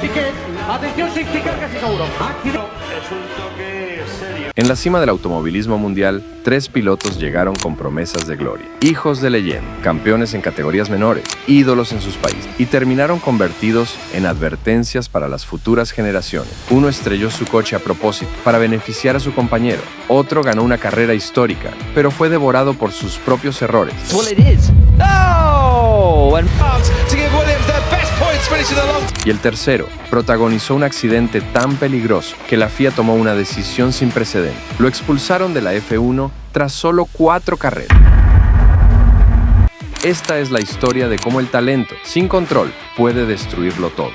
Piquet. Atención, safety car casi seguro. Es un toque serio. En la cima del automovilismo mundial, 3 pilotos llegaron con promesas de gloria. Hijos de leyenda, campeones en categorías menores, ídolos en sus países, y terminaron convertidos en advertencias para las futuras generaciones. Uno estrelló su coche a propósito, para beneficiar a su compañero. Otro ganó una carrera histórica, pero fue devorado por sus propios errores. Well, it is. Oh! And to give Williams their best points finishing the long. Y el tercero protagonizó un accidente tan peligroso que la FIA tomó una decisión sin precedentes. Lo expulsaron de la F1 tras solo 4 carreras. Esta es la historia de cómo el talento, sin control, puede destruirlo todo.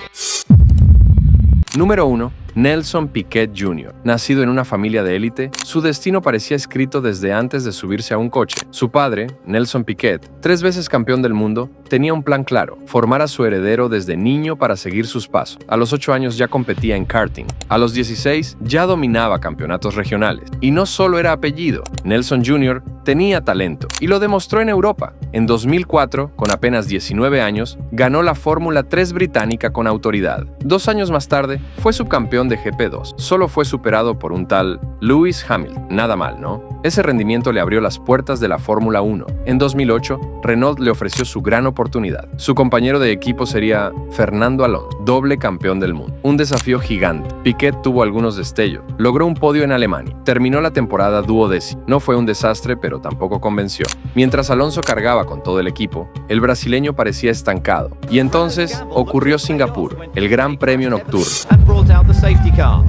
Número 1. Nelson Piquet Jr. Nacido en una familia de élite, su destino parecía escrito desde antes de subirse a un coche. Su padre, Nelson Piquet, 3 veces campeón del mundo, tenía un plan claro: formar a su heredero desde niño para seguir sus pasos. A los 8 años ya competía en karting. A los 16 ya dominaba campeonatos regionales. Y no solo era apellido, Nelson Jr. tenía talento y lo demostró en Europa. En 2004, con apenas 19 años, ganó la Fórmula 3 británica con autoridad. 2 años más tarde, fue subcampeón de GP2. Solo fue superado por un tal Lewis Hamilton. Nada mal, ¿no? Ese rendimiento le abrió las puertas de la Fórmula 1. En 2008, Renault le ofreció su gran oportunidad. Su compañero de equipo sería Fernando Alonso, doble campeón del mundo. Un desafío gigante. Piquet tuvo algunos destellos. Logró un podio en Alemania. Terminó la temporada 12º. No fue un desastre, pero tampoco convenció. Mientras Alonso cargaba con todo el equipo, el brasileño parecía estancado. Y entonces ocurrió Singapur, el Gran Premio Nocturno. And brought out the safety car.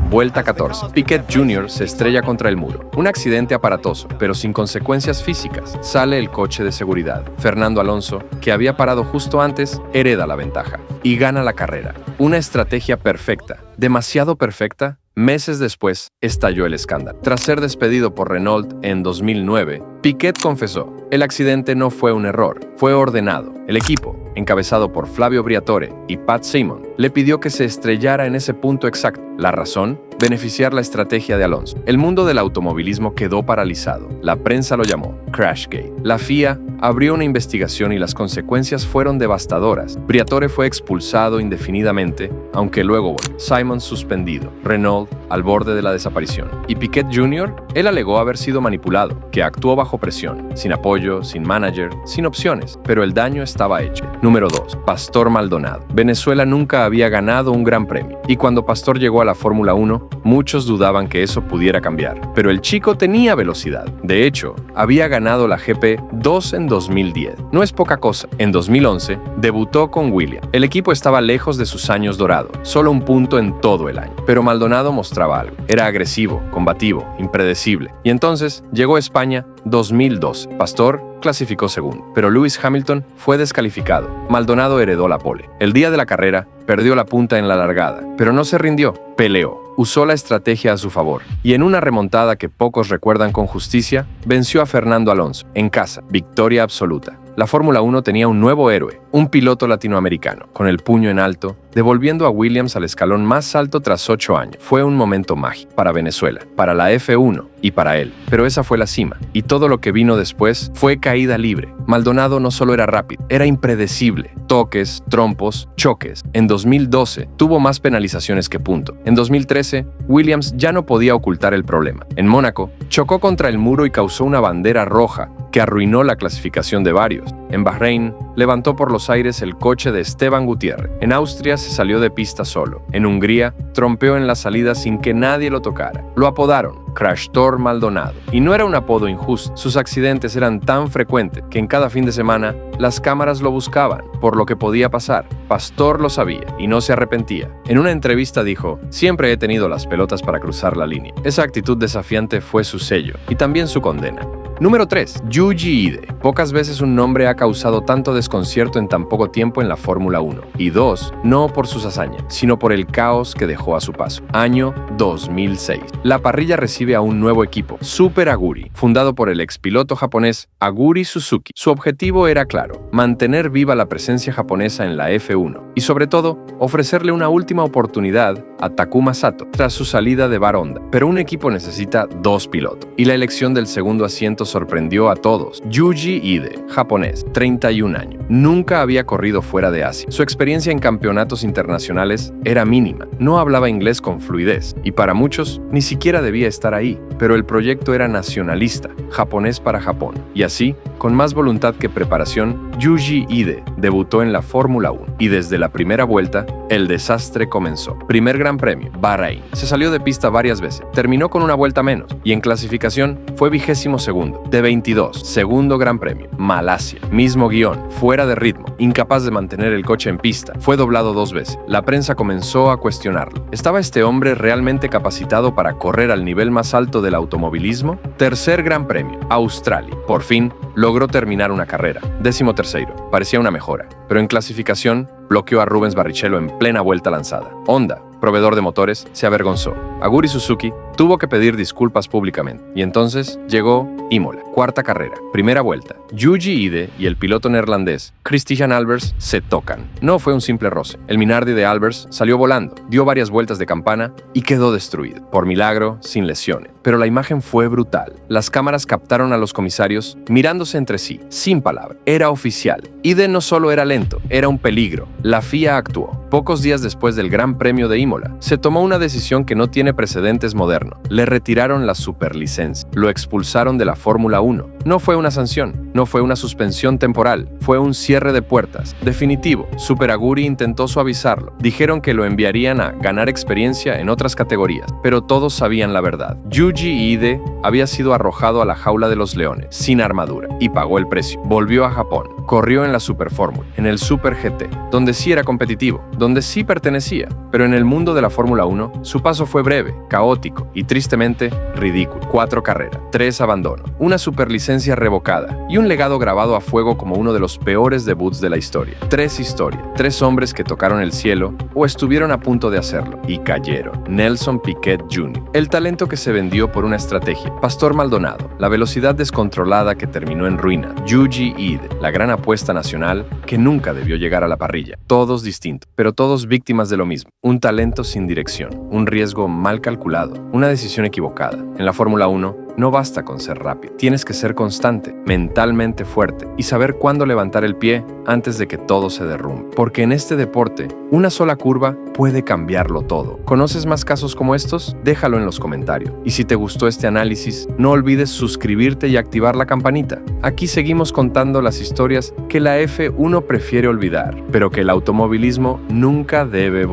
Vuelta 14. Piquet Jr. se estrella contra el muro. Un accidente aparatoso, pero sin consecuencias físicas. Sale el coche de seguridad. Fernando Alonso, que había parado justo antes, hereda la ventaja y gana la carrera. Una estrategia perfecta, demasiado perfecta. Meses después, estalló el escándalo. Tras ser despedido por Renault en 2009, Piquet confesó: el accidente no fue un error, fue ordenado. El equipo, encabezado por Flavio Briatore y Pat Simon, le pidió que se estrellara en ese punto exacto. La razón: beneficiar la estrategia de Alonso. El mundo del automovilismo quedó paralizado. La prensa lo llamó Crashgate. La FIA abrió una investigación y las consecuencias fueron devastadoras. Briatore fue expulsado indefinidamente, aunque luego volvió. Simon suspendido. Renault al borde de la desaparición. Y Piquet Jr., él alegó haber sido manipulado, que actuó bajo presión, sin apoyo, sin manager, sin opciones, pero el daño estaba hecho. Número 2. Pastor Maldonado. Venezuela nunca había ganado un gran premio, y cuando Pastor llegó a la Fórmula 1, muchos dudaban que eso pudiera cambiar. Pero el chico tenía velocidad. De hecho, había ganado la GP2 en 2010. No es poca cosa. En 2011, debutó con Williams. El equipo estaba lejos de sus años dorados, solo un punto en todo el año. Pero Maldonado mostraba algo. Era agresivo, combativo, impredecible. Y entonces llegó a España 2012. Pastor clasificó segundo, pero Lewis Hamilton fue descalificado. Maldonado heredó la pole. El día de la carrera, perdió la punta en la largada, pero no se rindió. Peleó. Usó la estrategia a su favor. Y en una remontada que pocos recuerdan con justicia, venció a Fernando Alonso. En casa, victoria absoluta. La Fórmula 1 tenía un nuevo héroe, un piloto latinoamericano, con el puño en alto, devolviendo a Williams al escalón más alto tras 8 años. Fue un momento mágico para Venezuela, para la F1 y para él. Pero esa fue la cima, y todo lo que vino después fue caída libre. Maldonado no solo era rápido, era impredecible. Toques, trompos, choques. En 2012 tuvo más penalizaciones que punto. En 2013, Williams ya no podía ocultar el problema. En Mónaco, chocó contra el muro y causó una bandera roja que arruinó la clasificación de varios. En Bahrein, levantó por los aires el coche de Esteban Gutiérrez. En Austria se salió de pista solo. En Hungría, trompeó en la salida sin que nadie lo tocara. Lo apodaron Crashtor Maldonado. Y no era un apodo injusto. Sus accidentes eran tan frecuentes que en cada fin de semana las cámaras lo buscaban por lo que podía pasar. Pastor lo sabía y no se arrepentía. En una entrevista dijo: siempre he tenido las pelotas para cruzar la línea. Esa actitud desafiante fue su sello y también su condena. Número 3. Yuji Ide. Pocas veces un nombre ha causado tanto desconcierto en tan poco tiempo en la Fórmula 1. Y 2, no por sus hazañas, sino por el caos que dejó a su paso. Año 2006. La parrilla recibe a un nuevo equipo, Super Aguri, fundado por el expiloto japonés Aguri Suzuki. Su objetivo era claro: mantener viva la presencia japonesa en la F1 y, sobre todo, ofrecerle una última oportunidad a Takuma Sato tras su salida de Bar Honda. Pero un equipo necesita dos pilotos, y la elección del segundo asiento sorprendió a todos. Yuji Ide, japonés, 31 años. Nunca había corrido fuera de Asia. Su experiencia en campeonatos internacionales era mínima. No hablaba inglés con fluidez, y para muchos ni siquiera debía estar ahí. Pero el proyecto era nacionalista, japonés para Japón. Y así, con más voluntad que preparación, Yuji Ide debutó en la Fórmula 1. Y desde la primera vuelta, el desastre comenzó. Primer Gran Premio, Bahrein. Se salió de pista varias veces. Terminó con una vuelta menos. Y en clasificación fue 22º, de 22. Segundo Gran Premio, Malasia. Mismo guión, fuera de ritmo, incapaz de mantener el coche en pista. Fue doblado 2 veces. La prensa comenzó a cuestionarlo. ¿Estaba este hombre realmente capacitado para correr al nivel más alto del automovilismo? Tercer Gran Premio, Australia. Por fin, logró terminar una carrera. 13º. Parecía una mejora. Pero en clasificación, bloqueó a Rubens Barrichello en plena vuelta lanzada. Honda, proveedor de motores, se avergonzó. Aguri Suzuki tuvo que pedir disculpas públicamente. Y entonces llegó Imola, cuarta carrera, primera vuelta. Yuji Ide y el piloto neerlandés Christian Albers se tocan. No fue un simple roce. El Minardi de Albers salió volando, dio varias vueltas de campana y quedó destruido. Por milagro, sin lesiones. Pero la imagen fue brutal. Las cámaras captaron a los comisarios mirándose entre sí, sin palabra. Era oficial. Ide no solo era lento, era un peligro. La FIA actuó. Pocos días después del Gran Premio de Imola, se tomó una decisión que no tiene precedentes modernos. Le retiraron la superlicencia. Lo expulsaron de la Fórmula 1. No fue una sanción, no fue una suspensión temporal, fue un cierre de puertas. Definitivo. Super Aguri intentó suavizarlo. Dijeron que lo enviarían a ganar experiencia en otras categorías, pero todos sabían la verdad. Yuji Ide había sido arrojado a la jaula de los leones, sin armadura, y pagó el precio. Volvió a Japón. Corrió en la Super Fórmula, en el Super GT, donde sí era competitivo, donde sí pertenecía, pero en el mundo de la Fórmula 1, su paso fue breve, caótico y tristemente ridículo. 4 carreras, 3 abandonos, una superlicencia revocada y un legado grabado a fuego como uno de los peores debuts de la historia. 3 historias, 3 hombres que tocaron el cielo o estuvieron a punto de hacerlo y cayeron. Nelson Piquet Jr., el talento que se vendió por una estrategia. Pastor Maldonado, la velocidad descontrolada que terminó en ruina. Yuji Ide, la gran apuesta nacional que nunca debió llegar a la parrilla. Todos distintos, pero todos víctimas de lo mismo. Un talento sin dirección, un riesgo mal calculado, una decisión equivocada. En la Fórmula 1, no basta con ser rápido. Tienes que ser constante, mentalmente fuerte y saber cuándo levantar el pie antes de que todo se derrumbe. Porque en este deporte, una sola curva puede cambiarlo todo. ¿Conoces más casos como estos? Déjalo en los comentarios. Y si te gustó este análisis, no olvides suscribirte y activar la campanita. Aquí seguimos contando las historias que la F1 prefiere olvidar, pero que el automovilismo nunca debe